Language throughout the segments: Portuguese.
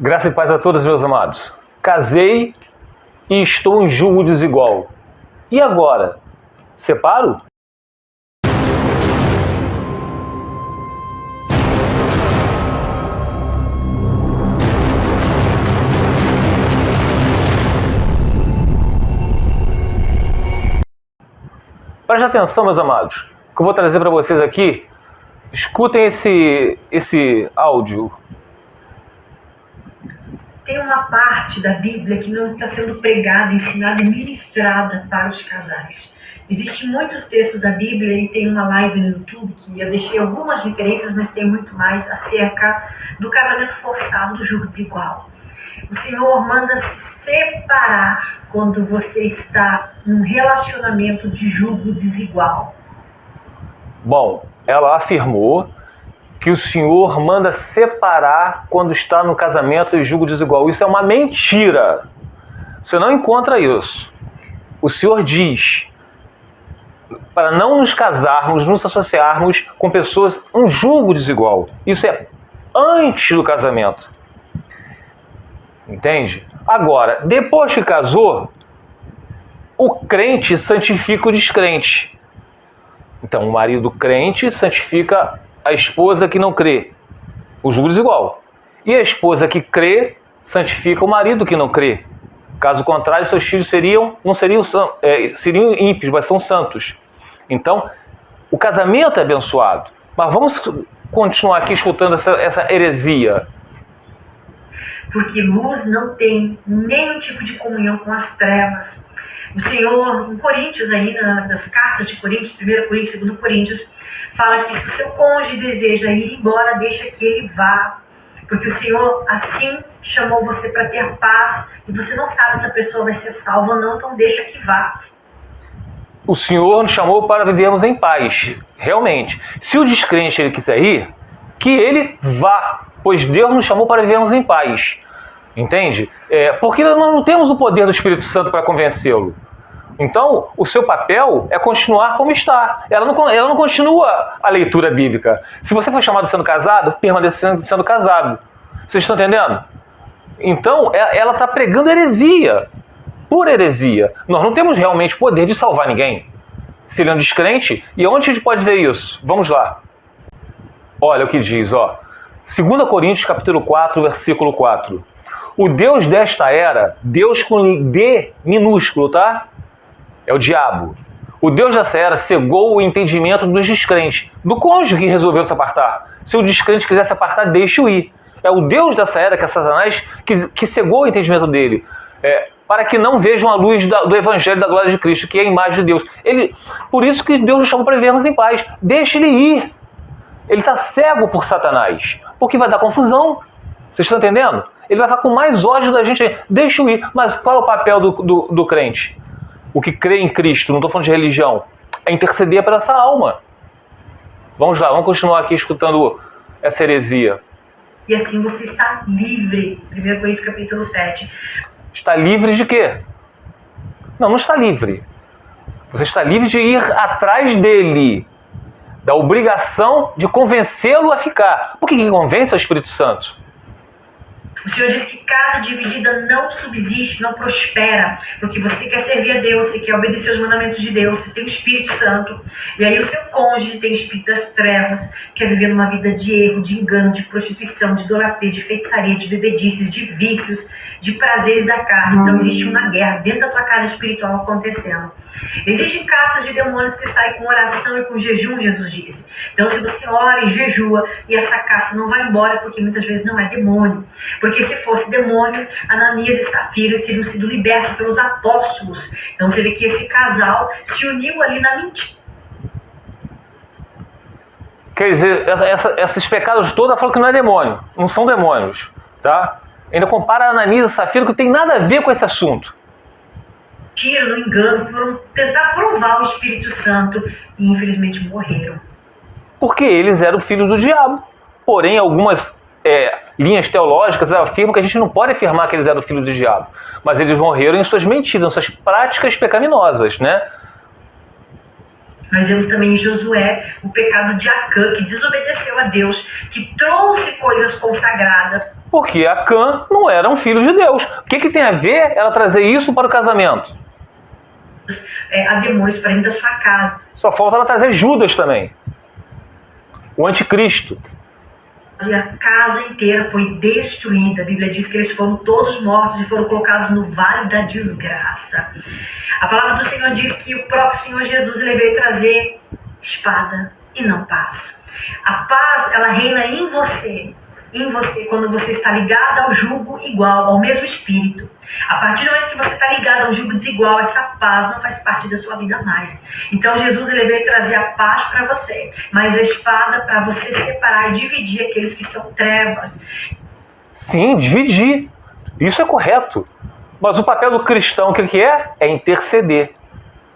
Graça e paz a todos, meus amados. Casei e estou em julgo desigual. E agora? Separo? Preste atenção, meus amados, que eu vou trazer para vocês aqui. Escutem esse áudio. Tem uma parte da Bíblia que não está sendo pregada, ensinada e ministrada para os casais. Existem muitos textos da Bíblia e tem uma live no YouTube que eu deixei algumas referências, mas tem muito mais acerca do casamento forçado, do jugo desigual. O Senhor manda se separar quando você está num relacionamento de jugo desigual. Bom, ela afirmou que o Senhor manda separar quando está no casamento de jugo desigual. Isso é uma mentira. Você não encontra isso. O Senhor diz para não nos casarmos, nos associarmos com pessoas um jugo desigual. Isso é antes do casamento. Entende? Agora, depois que casou, o crente santifica o descrente. Então, o marido crente santifica a esposa que não crê. O jugo desigual. E a esposa que crê santifica o marido que não crê. Caso contrário, seus filhos seriam ímpios, mas são santos. Então, o casamento é abençoado. Mas vamos continuar aqui escutando essa heresia. Porque luz não tem nenhum tipo de comunhão com as trevas. O Senhor, em Coríntios, aí nas cartas de Coríntios, 1 Coríntios, 2 Coríntios, fala que se o seu cônjuge deseja ir embora, deixa que ele vá. Porque o Senhor assim chamou você para ter paz e você não sabe se a pessoa vai ser salva ou não, então deixa que vá. O Senhor nos chamou para vivermos em paz, realmente. Se o descrente ele quiser ir, que ele vá, pois Deus nos chamou para vivermos em paz. Entende? Porque nós não temos o poder do Espírito Santo para convencê-lo. Então, o seu papel é continuar como está. Ela não continua a leitura bíblica. Se você foi chamado sendo casado, permaneça sendo casado. Vocês estão entendendo? Então, ela está pregando heresia. Por heresia. Nós não temos realmente poder de salvar ninguém. Se ele é um descrente, e onde a gente pode ver isso? Vamos lá. Olha o que diz, ó. 2 Coríntios capítulo 4, versículo 4. O Deus desta era, Deus com D minúsculo, tá? É o diabo. O Deus dessa era cegou o entendimento dos descrentes. Do cônjuge que resolveu se apartar. Se o descrente quiser se apartar, deixe-o ir. É o Deus dessa era, que é Satanás, que cegou o entendimento dele. Para que não vejam a luz do Evangelho da glória de Cristo, que é a imagem de Deus. Por isso que Deus nos chamou para vivermos em paz. Deixe ele ir. Ele está cego por Satanás. Porque vai dar confusão. Vocês estão entendendo? Ele vai ficar com mais ódio da gente. Deixa-o ir. Mas qual é o papel do crente? O que crê em Cristo, não estou falando de religião, é interceder por essa alma. Vamos lá, vamos continuar aqui escutando essa heresia. E assim você está livre. 1 Coríntios capítulo 7. Está livre de quê? Não está livre. Você está livre de ir atrás dele. Da obrigação de convencê-lo a ficar. Por que convence é o Espírito Santo? O Senhor diz que casa dividida não subsiste, não prospera, porque você quer servir a Deus, você quer obedecer os mandamentos de Deus, você tem o Espírito Santo, e aí o seu cônjuge tem o Espírito das trevas, quer viver numa vida de erro, de engano, de prostituição, de idolatria, de feitiçaria, de bebedices, de vícios, de prazeres da carne. Então existe uma guerra dentro da tua casa espiritual acontecendo. Existem caças de demônios que saem com oração e com jejum, Jesus disse. Então se você ora e jejua e essa caça não vai embora, porque muitas vezes não é demônio. Porque se fosse demônio, Ananias e Safira teriam sido libertos pelos apóstolos. Então você vê que esse casal se uniu ali na mentira. Quer dizer, esses pecados todos, ela falou que não é demônio, não são demônios, tá? Ainda compara Ananias e Safira, que tem nada a ver com esse assunto. Mentira, no engano, foram tentar provar o Espírito Santo e infelizmente morreram. Porque eles eram filhos do diabo. Porém, algumas linhas teológicas afirmam que a gente não pode afirmar que eles eram filhos do diabo. Mas eles morreram em suas mentiras, em suas práticas pecaminosas, né? Nós vemos também em Josué o pecado de Acã, que desobedeceu a Deus, que trouxe coisas consagradas Porque Acã não era um filho de Deus. O que tem a ver ela trazer isso para o casamento? Há demônios para dentro da sua casa. Só falta ela trazer Judas também. O anticristo. E a casa inteira foi destruída. A Bíblia diz que eles foram todos mortos e foram colocados no vale da desgraça. A palavra do Senhor diz que o próprio Senhor Jesus ele veio trazer espada e não paz. A paz, ela reina em você, quando você está ligado ao jugo igual, ao mesmo espírito. A partir do momento que você está ligado ao jugo desigual, essa paz não faz parte da sua vida mais. Então Jesus ele veio trazer a paz para você, mas a espada para você separar e dividir aqueles que são trevas. Sim, dividir. Isso é correto. Mas o papel do cristão, o que é? É interceder.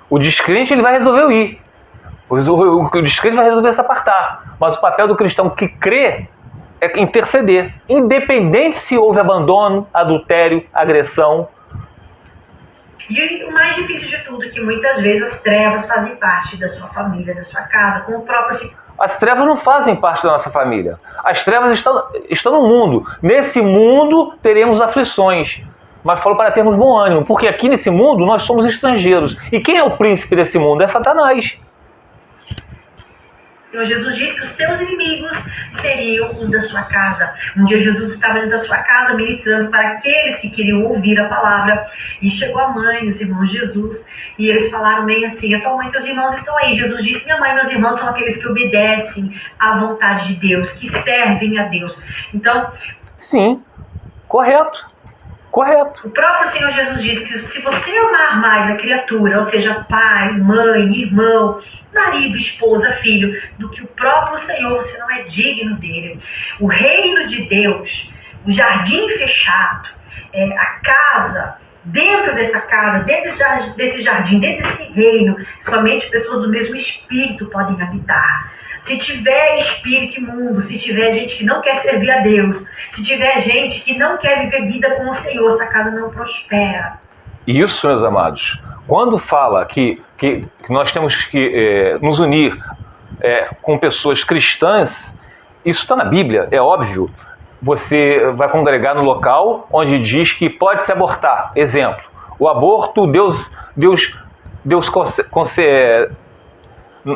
O descrente ele vai resolver o ir. O descrente vai resolver se apartar. Mas o papel do cristão que crê é interceder, independente se houve abandono, adultério, agressão. E o mais difícil de tudo é que muitas vezes as trevas fazem parte da sua família, da sua casa, com o próprio... As trevas não fazem parte da nossa família. As trevas estão no mundo. Nesse mundo teremos aflições. Mas falo para termos bom ânimo, porque aqui nesse mundo nós somos estrangeiros. E quem é o príncipe desse mundo? É Satanás. Jesus disse que os seus inimigos seriam os da sua casa. Um dia Jesus estava dentro da sua casa ministrando para aqueles que queriam ouvir a palavra. E chegou a mãe, os irmãos de Jesus, e eles falaram bem assim: a tua mãe e teus irmãos estão aí. Jesus disse: minha mãe e meus irmãos são aqueles que obedecem à vontade de Deus, que servem a Deus. Então... Sim, correto. Correto. O próprio Senhor Jesus disse que se você amar mais a criatura, ou seja, pai, mãe, irmão, marido, esposa, filho, do que o próprio Senhor, você não é digno dele. O reino de Deus, o jardim fechado, a casa, dentro dessa casa, dentro desse jardim, dentro desse reino, somente pessoas do mesmo espírito podem habitar. Se tiver espírito imundo, se tiver gente que não quer servir a Deus, se tiver gente que não quer viver vida com o Senhor, essa casa não prospera. Isso, meus amados, quando fala que nós temos que nos unir com pessoas cristãs, isso está na Bíblia, é óbvio. Você vai congregar no local onde diz que pode se abortar. Exemplo, o aborto, Deus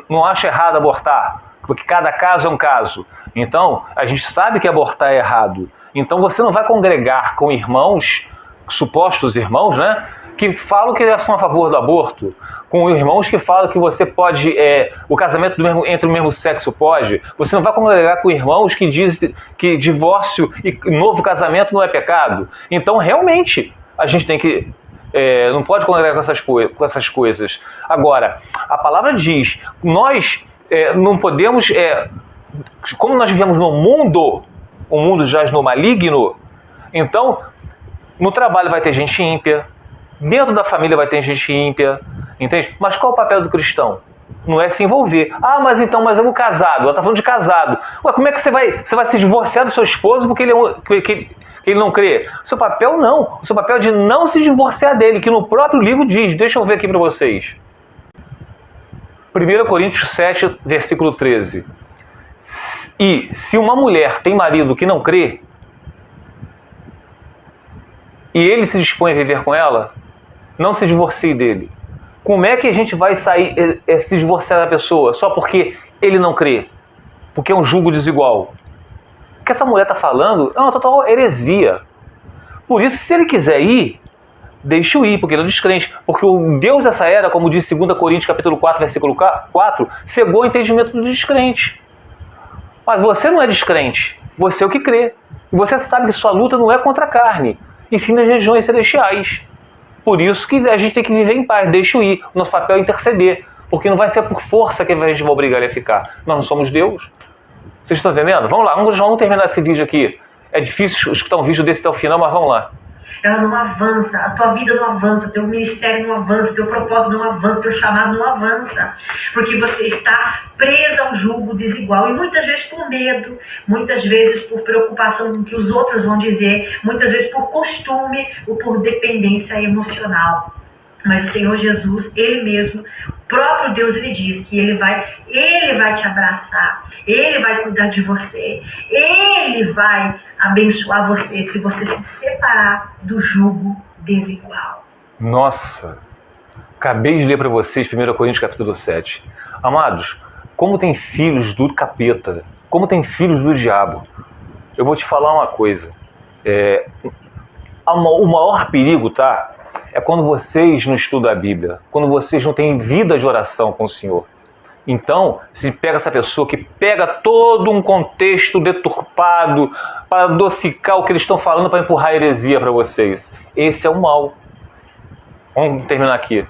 não acha errado abortar, porque cada caso é um caso. Então, a gente sabe que abortar é errado. Então, você não vai congregar com irmãos, supostos irmãos, né, que falam que são a favor do aborto, com irmãos que falam que você pode, o casamento entre o mesmo sexo pode. Você não vai congregar com irmãos que dizem que divórcio e novo casamento não é pecado. Então, realmente, a gente tem que... não pode congregar com essas coisas. Agora, a palavra diz, nós não podemos, como nós vivemos no mundo, o mundo jaz no maligno, então no trabalho vai ter gente ímpia, dentro da família vai ter gente ímpia, entende? Mas qual é o papel do cristão? Não é se envolver. Ah, mas eu vou casado, ela está falando de casado. Ué, como é que você vai se divorciar do seu esposo porque ele não crê? O seu papel não. O seu papel é de não se divorciar dele, que no próprio livro diz. Deixa eu ver aqui para vocês. 1 Coríntios 7, versículo 13. E se uma mulher tem marido que não crê, e ele se dispõe a viver com ela, não se divorcie dele. Como é que a gente vai sair, se divorciar da pessoa só porque ele não crê? Porque é um jugo desigual. O que essa mulher está falando é uma total heresia. Por isso, se ele quiser ir, deixe-o ir, porque ele é um descrente. Porque o Deus dessa era, como diz 2 Coríntios capítulo 4, versículo 4, cegou o entendimento do descrente. Mas você não é descrente, você é o que crê. E você sabe que sua luta não é contra a carne, e sim nas regiões celestiais. Por isso que a gente tem que viver em paz, deixa-o ir. O nosso papel é interceder, porque não vai ser por força que a gente vai obrigar ele a ficar. Nós não somos Deus. Vocês estão entendendo? Vamos lá, vamos terminar esse vídeo aqui. É difícil escutar um vídeo desse até o final, mas vamos lá. Ela não avança, a tua vida não avança, teu ministério não avança, teu propósito não avança, teu chamado não avança, porque você está presa ao jugo desigual, e muitas vezes por medo, muitas vezes por preocupação com o que os outros vão dizer, muitas vezes por costume ou por dependência emocional. Mas o Senhor Jesus, Ele mesmo, o próprio Deus, Ele diz que Ele vai te abraçar, Ele vai cuidar de você, Ele vai abençoar você se você se separar do jugo desigual. Nossa, acabei de ler para vocês 1 Coríntios capítulo 7. Amados, como tem filhos do capeta, como tem filhos do diabo. Eu vou te falar uma coisa. O maior perigo, tá? É quando vocês não estudam a Bíblia, quando vocês não têm vida de oração com o Senhor. Então, se pega essa pessoa que pega todo um contexto deturpado para adocicar o que eles estão falando para empurrar heresia para vocês. Esse é o mal. Vamos terminar aqui.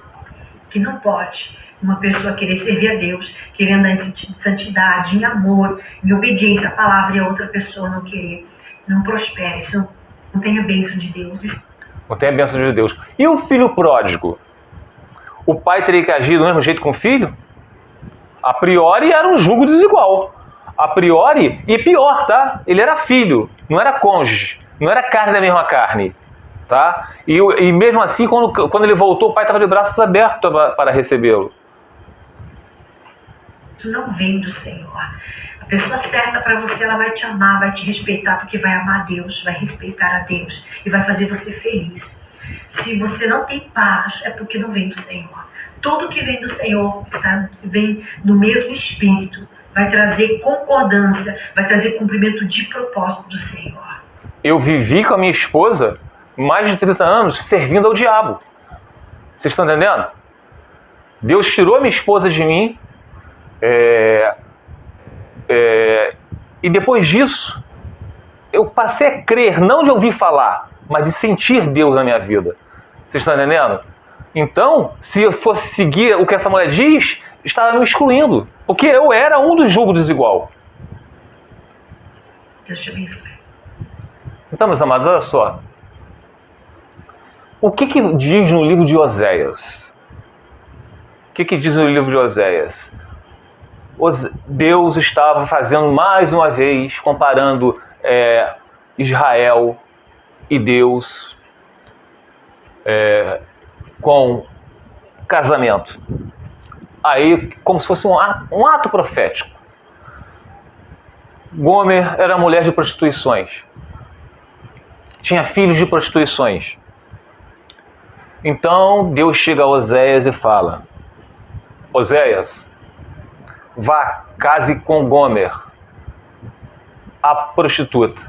Que não pode uma pessoa querer servir a Deus, querer andar em santidade, em amor, em obediência à palavra, e a outra pessoa não querer, não prospere, isso não tem a bênção de Deus. Não tem a bênção de Deus. E o filho pródigo? O pai teria que agir do mesmo jeito com o filho? A priori era um jugo desigual. A priori, e pior, tá? Ele era filho, não era cônjuge, não era carne da mesma carne. Tá? E mesmo assim, quando ele voltou, o pai estava de braços abertos para recebê-lo. Isso não vem do Senhor. A pessoa certa para você, ela vai te amar, vai te respeitar, porque vai amar a Deus, vai respeitar a Deus e vai fazer você feliz. Se você não tem paz, é porque não vem do Senhor. Tudo que vem do Senhor vem do mesmo Espírito, vai trazer concordância, vai trazer cumprimento de propósito do Senhor. Eu vivi com a minha esposa mais de 30 anos servindo ao diabo. Vocês estão entendendo? Deus tirou a minha esposa de mim, e depois disso eu passei a crer, não de ouvir falar, mas de sentir Deus na minha vida. Vocês estão entendendo? Então, se eu fosse seguir o que essa mulher diz, estava me excluindo, porque eu era um do jugo desigual. Deus te abençoe. Então, meus amados, olha só. O que diz no livro de Oséias? O que diz no livro de Oséias? Deus estava fazendo mais uma vez, comparando Israel e Deus com casamento. Aí, como se fosse um ato profético. Gomer era mulher de prostituições. Tinha filhos de prostituições. Então, Deus chega a Oséias e fala: Oséias, vá, case com Gomer, a prostituta.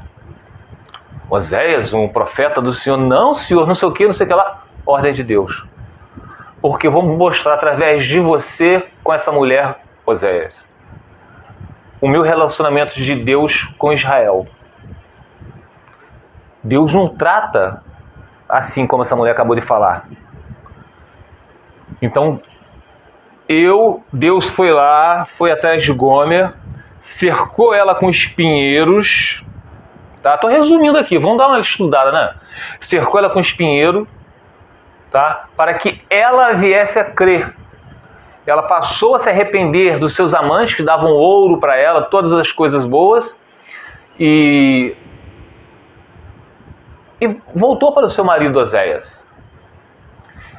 Oséias, um profeta do Senhor, não, Senhor, não sei o que lá. Ordem de Deus. Porque eu vou mostrar através de você com essa mulher, Oséias, o meu relacionamento de Deus com Israel. Deus não trata assim como essa mulher acabou de falar. Então, Deus foi lá, foi atrás de Gomer, cercou ela com espinheiros, tá? Tô resumindo aqui, vamos dar uma estudada, né? Cercou ela com espinheiro, tá? Para que ela viesse a crer. Ela passou a se arrepender dos seus amantes que davam ouro para ela, todas as coisas boas, e voltou para o seu marido Oséias.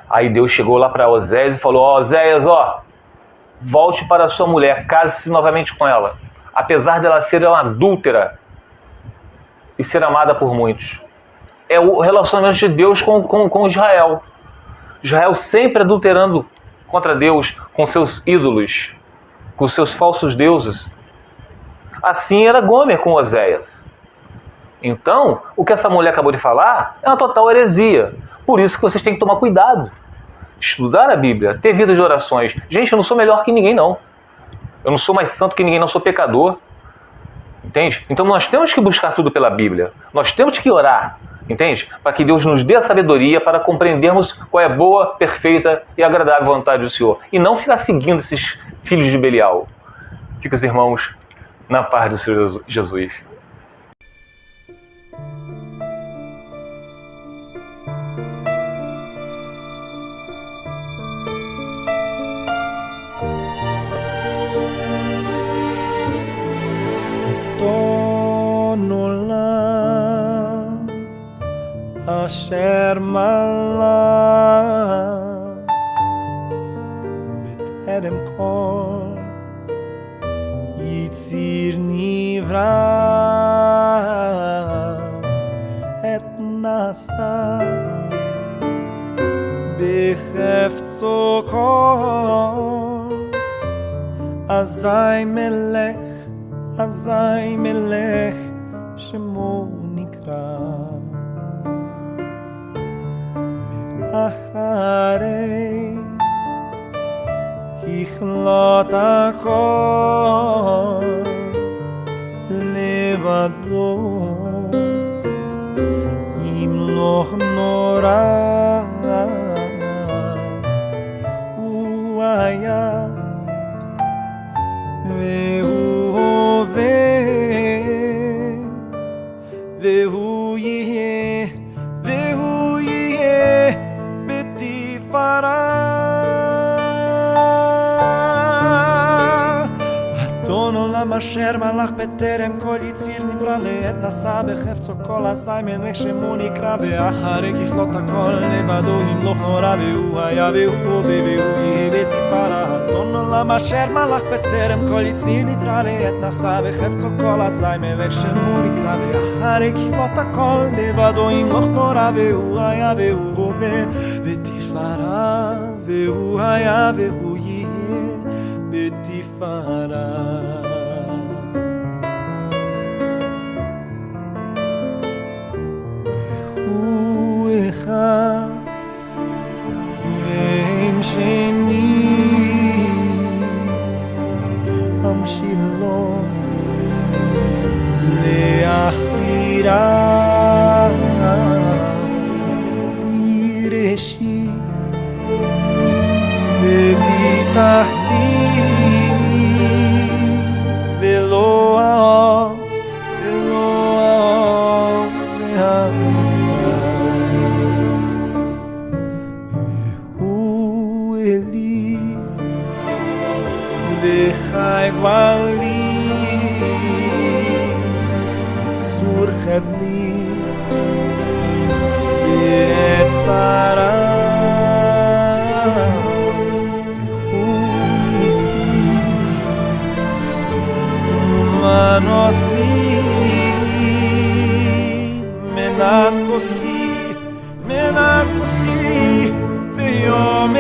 Aí Deus chegou lá para Oséias e falou: Oséias, volte para a sua mulher, case-se novamente com ela, apesar dela ser uma adúltera e ser amada por muitos. É o relacionamento de Deus com Israel. Israel sempre adulterando contra Deus, com seus ídolos, com seus falsos deuses. Assim era Gomer com Oséias. Então, o que essa mulher acabou de falar é uma total heresia. Por isso que vocês têm que tomar cuidado. Estudar a Bíblia, ter vida de orações. Gente, eu não sou melhor que ninguém, não. Eu não sou mais santo que ninguém, não sou pecador. Entende? Então nós temos que buscar tudo pela Bíblia. Nós temos que orar, entende? Para que Deus nos dê a sabedoria para compreendermos qual é a boa, perfeita e agradável vontade do Senhor. E não ficar seguindo esses filhos de Belial. Fica os irmãos na paz do Senhor Jesus. Asher malam בטרם כל יציר נברא את נעשה בחפצו כל אזי מלך שמו נקרא אחרי ככלות הכל לבדו ימלוך נורא הוא היה והוא הווה והוא יהיה בתפארה אדון עולם אשר מלך בטרם כל יציר נברא לעת נשא בחפצו כל אזי מלך שמו נקרא ואחרי ככלות הכל לבדו ימלוך נורא והוא היה והוא הווה והוא יהיה בתפארה אדון עולם אשר מלך בטרם כל יציר נברא לעת נשא בחפצו כל אזי מלך שמו נקרא ואחרי ככלות הכל לבדו ימלוך נורא והוא היה והוא הווה בתפארה והוא היה והוא יהיה בתפארה והוא אחד ואין שני המשילו להכבירה ראשית ובתחתית ולא העוז מהמשרד והוא אלי וחי גואלי בצור חבלי בעת צרה manos li menat kosi biyom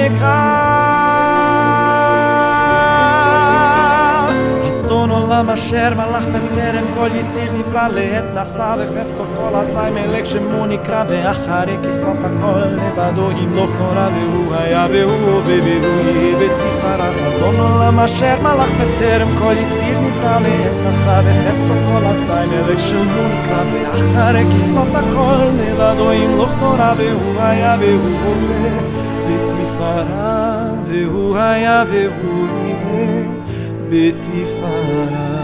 אדון עולם אשר מלך בטרם כל יציר נברא לעת נשא בחפצו כל אזי מלך שמו נקרא ואחרי ככלות הכל לבדו ימלוך נורא והוא היה והוא הווה והוא יהיה בתפארה אדון עולם אשר מלך בטרם כל יציר נברא לעת נשא בחפצו כל אזי מלך שמו נקרא ואחרי ככלות הכל לבדו ימלוך נורא והוא היה והוא הווה בתפארה והוא היה והוא יהיה בתפארה